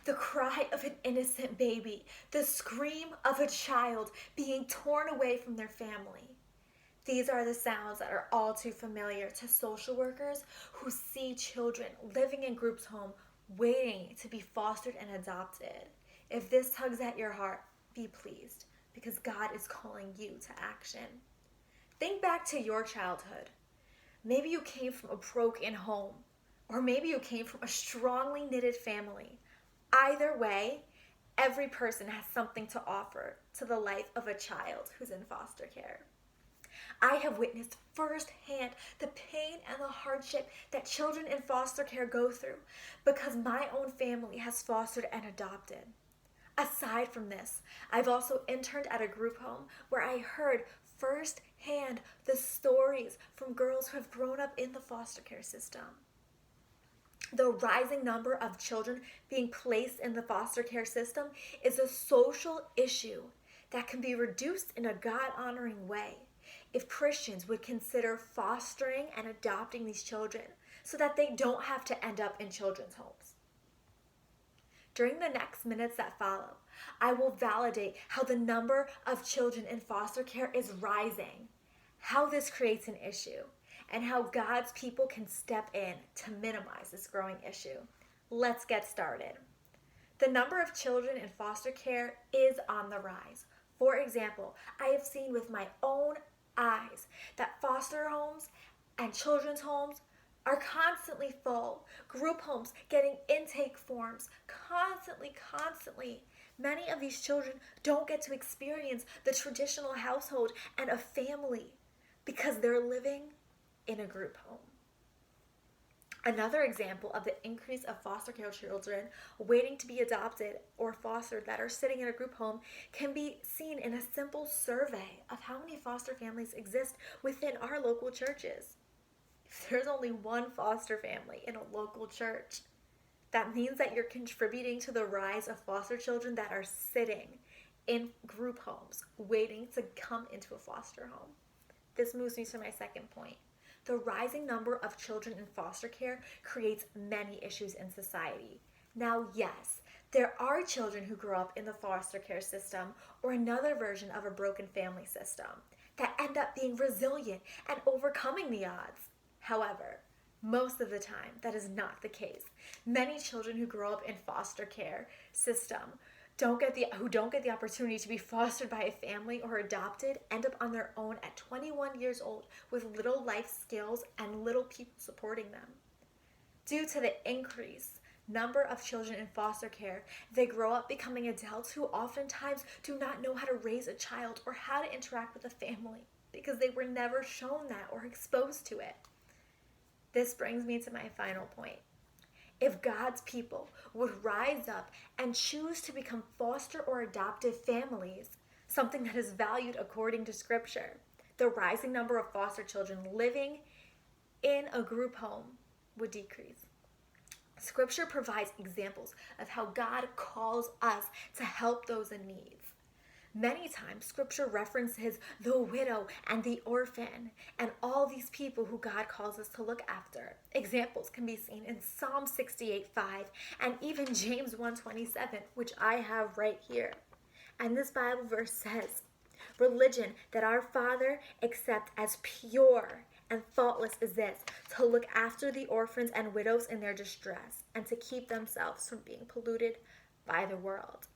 the cry of an innocent baby, the scream of a child being torn away from their family. These are the sounds that are all too familiar to social workers who see children living in groups home waiting to be fostered and adopted. If this tugs at your heart, be pleased, because God is calling you to action. Think back to your childhood. Maybe you came from a broken home, or maybe you came from a strongly knitted family. Either way, every person has something to offer to the life of a child who's in foster care. I have witnessed firsthand the pain and the hardship that children in foster care go through because my own family has fostered and adopted. Aside from this, I've also interned at a group home where I heard firsthand the stories from girls who have grown up in the foster care system. The rising number of children being placed in the foster care system is a social issue that can be reduced in a God-honoring way if Christians would consider fostering and adopting these children so that they don't have to end up in children's homes. During the next minutes that follow, I will validate how the number of children in foster care is rising, how this creates an issue, and how God's people can step in to minimize this growing issue. Let's get started. The number of children in foster care is on the rise. For example, I have seen with my own eyes that foster homes and children's homes are constantly full. Group homes getting intake forms constantly. Many of these children don't get to experience the traditional household and a family because they're living in a group home. Another example of the increase of foster care children waiting to be adopted or fostered that are sitting in a group home can be seen in a simple survey of how many foster families exist within our local churches. If there's only one foster family in a local church, that means that you're contributing to the rise of foster children that are sitting in group homes waiting to come into a foster home. This moves me to my second point. The rising number of children in foster care creates many issues in society. Now, yes, there are children who grow up in the foster care system or another version of a broken family system that end up being resilient and overcoming the odds. However, most of the time, that is not the case. Many children who grow up in foster care system who don't get the opportunity to be fostered by a family or adopted end up on their own at 21 years old with little life skills and little people supporting them. Due to the increased number of children in foster care, they grow up becoming adults who oftentimes do not know how to raise a child or how to interact with a family because they were never shown that or exposed to it. This brings me to my final point. If God's people would rise up and choose to become foster or adoptive families, something that is valued according to Scripture, the rising number of foster children living in a group home would decrease. Scripture provides examples of how God calls us to help those in need. Many times, Scripture references the widow and the orphan and all these people who God calls us to look after. Examples can be seen in Psalm 68:5 and even James 1:27, which I have right here. And this Bible verse says, "Religion that our Father accepts as pure and faultless is this, to look after the orphans and widows in their distress and to keep themselves from being polluted by the world."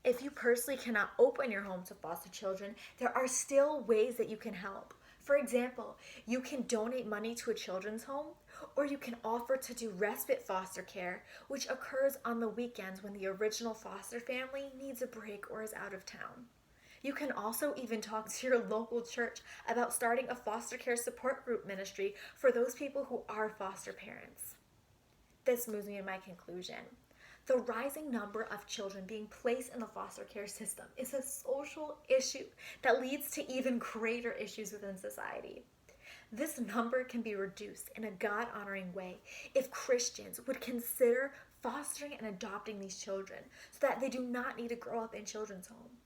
If you personally cannot open your home to foster children, there are still ways that you can help. For example, you can donate money to a children's home, or you can offer to do respite foster care, which occurs on the weekends when the original foster family needs a break or is out of town. You can also even talk to your local church about starting a foster care support group ministry for those people who are foster parents. This moves me to my conclusion. The rising number of children being placed in the foster care system is a social issue that leads to even greater issues within society. This number can be reduced in a God-honoring way if Christians would consider fostering and adopting these children so that they do not need to grow up in children's homes.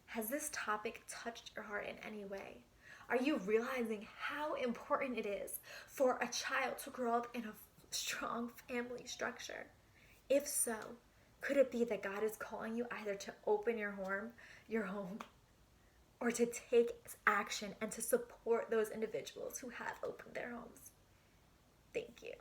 Has this topic touched your heart in any way? Are you realizing how important it is for a child to grow up in a strong family structure? If so, Could it be that God is calling you either to open your home, or to take action and to support those individuals who have opened their homes? Thank you.